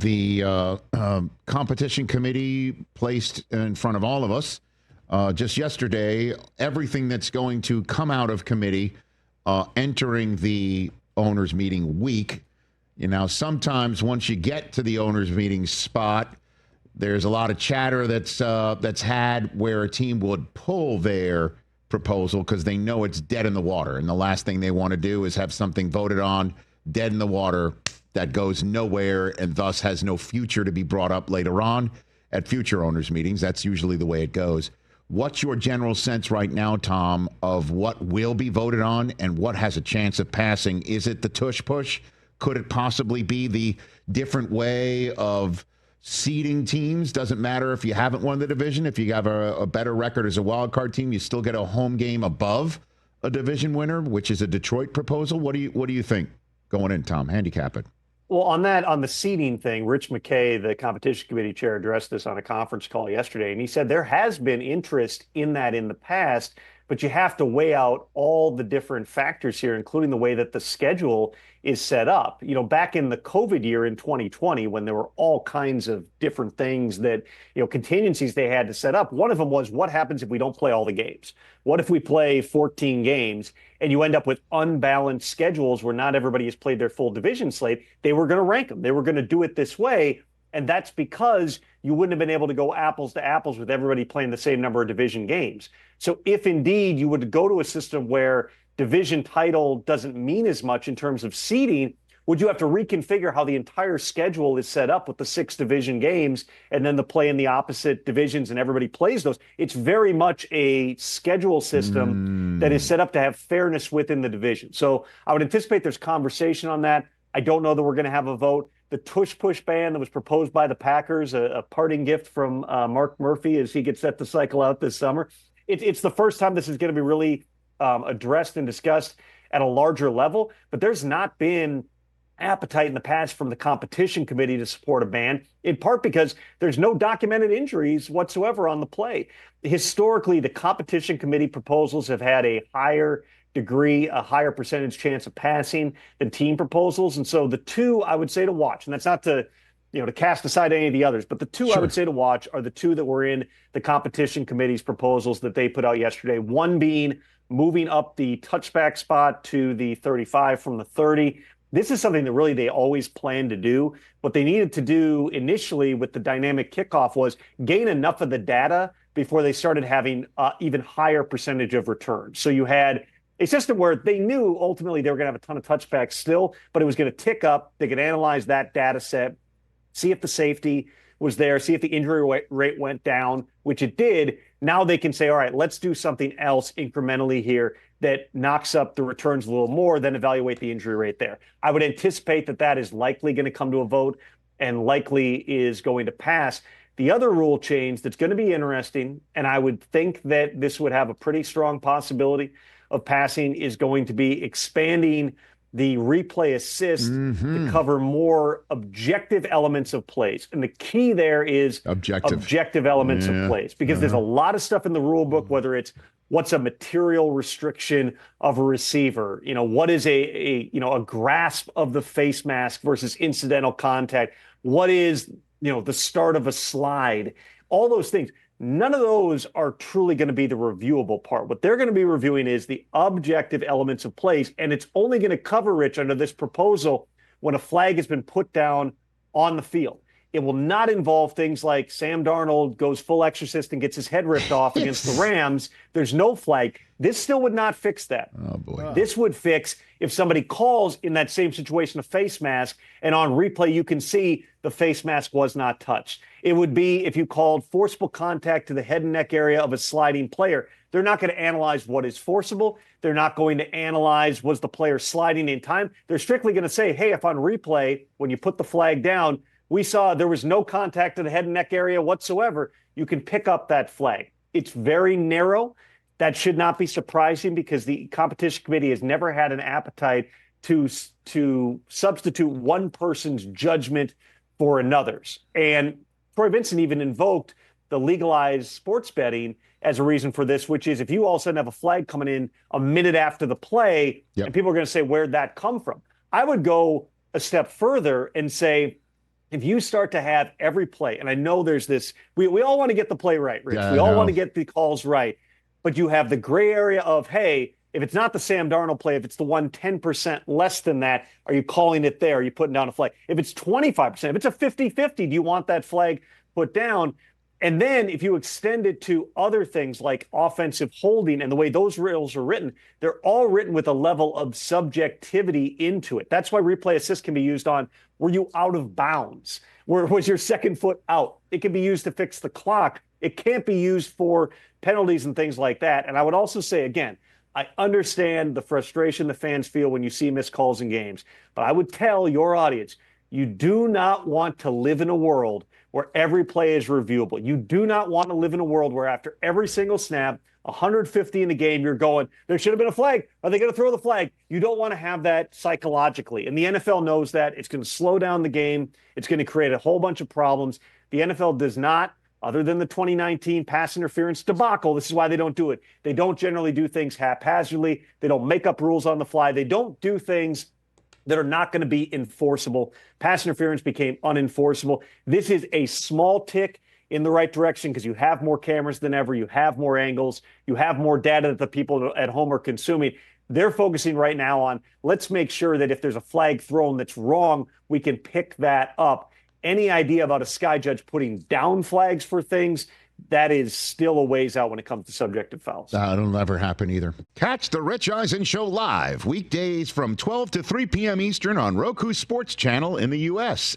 the competition committee placed in front of all of us just yesterday everything that's going to come out of committee entering the owners meeting week. You know, sometimes once you get to the owners meeting spot, there's a lot of chatter that's had where a team would pull their proposal because they know it's dead in the water, and the last thing they want to do is have something voted on dead in the water that goes nowhere and thus has no future to be brought up later on at future owners meetings. That's usually the way it goes. What's your general sense right now, Tom, of what will be voted on and what has a chance of passing? Is it the tush push? Could it possibly be the different way of seeding teams? Doesn't matter if you haven't won the division. If you have a better record as a wild card team, you still get a home game above a division winner, which is a Detroit proposal. What do you think going in, Tom? Handicap it. Well, on the seeding thing, Rich McKay, the competition committee chair, addressed this on a conference call yesterday, and he said there has been interest in that in the past, but you have to weigh out all the different factors here, including the way that the schedule is set up. You know, back in the COVID year in 2020, when there were all kinds of different things that, you know, contingencies they had to set up, one of them was what happens if we don't play all the games? What if we play 14 games and you end up with unbalanced schedules where not everybody has played their full division slate? They were going to rank them. They were going to do it this way. And that's because you wouldn't have been able to go apples to apples with everybody playing the same number of division games. So if indeed you would go to a system where division title doesn't mean as much in terms of seeding, would you have to reconfigure how the entire schedule is set up with the 6 division games and then the play in the opposite divisions and everybody plays those? It's very much a schedule system that is set up to have fairness within the division. So I would anticipate there's conversation on that. I don't know that we're going to have a vote. The tush push ban that was proposed by the Packers, a parting gift from Mark Murphy as he gets set to cycle out this summer. It's the first time this is going to be really addressed and discussed at a larger level, but there's not been appetite in the past from the competition committee to support a ban, in part because there's no documented injuries whatsoever on the play. Historically, the competition committee proposals have had a higher degree, a higher percentage chance of passing than team proposals. And so the two I would say to watch, and that's not to, you know, to cast aside any of the others, but the two I would say to watch are the two that were in the competition committee's proposals that they put out yesterday. One being moving up the touchback spot to the 35 from the 30. This is something that really they always planned to do. What they needed to do initially with the dynamic kickoff was gain enough of the data before they started having even higher percentage of returns. So you had a system where they knew ultimately they were going to have a ton of touchbacks still, but it was going to tick up. They could analyze that data set, see if the safety was there, see if the injury rate went down, which it did. Now they can say, all right, let's do something else incrementally here that knocks up the returns a little more, then evaluate the injury rate there. I would anticipate that that is likely going to come to a vote and likely is going to pass. The other rule change that's going to be interesting, and I would think that this would have a pretty strong possibility of passing, is going to be expanding the replay assist to cover more objective elements of plays. And the key there is objective elements of plays, because there's a lot of stuff in the rule book, whether it's what's a material restriction of a receiver, you know, what is a grasp of the face mask versus incidental contact, what is, you know, the start of a slide, all those things. None of those are truly going to be the reviewable part. What they're going to be reviewing is the objective elements of plays, and it's only going to cover, Rich, under this proposal when a flag has been put down on the field. It will not involve things like Sam Darnold goes full exorcist and gets his head ripped off against the Rams. There's no flag. This still would not fix that. Oh, boy. This would fix if somebody calls in that same situation a face mask, and on replay you can see the face mask was not touched. It would be if you called forcible contact to the head and neck area of a sliding player. They're not going to analyze what is forcible. They're not going to analyze was the player sliding in time. They're strictly going to say, hey, if on replay, when you put the flag down, we saw there was no contact to the head and neck area whatsoever, you can pick up that flag. It's very narrow. That should not be surprising because the competition committee has never had an appetite to substitute one person's judgment for another's. And Troy Vincent even invoked the legalized sports betting as a reason for this, which is if you all of a sudden have a flag coming in a minute after the play, and people are going to say, where'd that come from? I would go a step further and say, if you start to have every play, and I know there's this, we all want to get the play right, Rich. Yeah, we all I want to know. get the calls right, but you have the gray area of, hey, if it's not the Sam Darnold play, if it's the one 10% less than that, are you calling it there? Are you putting down a flag? If it's 25%, if it's a 50-50, do you want that flag put down? And then if you extend it to other things like offensive holding and the way those rules are written, they're all written with a level of subjectivity into it. That's why replay assist can be used on, were you out of bounds? Where was your second foot out? It can be used to fix the clock. It can't be used for penalties and things like that. And I would also say, again, I understand the frustration the fans feel when you see missed calls in games, but I would tell your audience, you do not want to live in a world where every play is reviewable. You do not want to live in a world where after every single snap, 150 in the game, you're going, there should have been a flag. Are they going to throw the flag? You don't want to have that psychologically. And the NFL knows that. It's going to slow down the game. It's going to create a whole bunch of problems. The NFL does not, other than the 2019 pass interference debacle, this is why they don't do it. They don't generally do things haphazardly. They don't make up rules on the fly. They don't do things that are not going to be enforceable. Pass interference became unenforceable. This is a small tick in the right direction because you have more cameras than ever. You have more angles. You have more data that the people at home are consuming. They're focusing right now on, let's make sure that if there's a flag thrown that's wrong, we can pick that up. Any idea about a sky judge putting down flags for things, that is still a ways out when it comes to subjective fouls. It'll never happen either. Catch the Rich Eisen Show live weekdays from 12 to 3 p.m. Eastern on Roku Sports Channel in the U.S.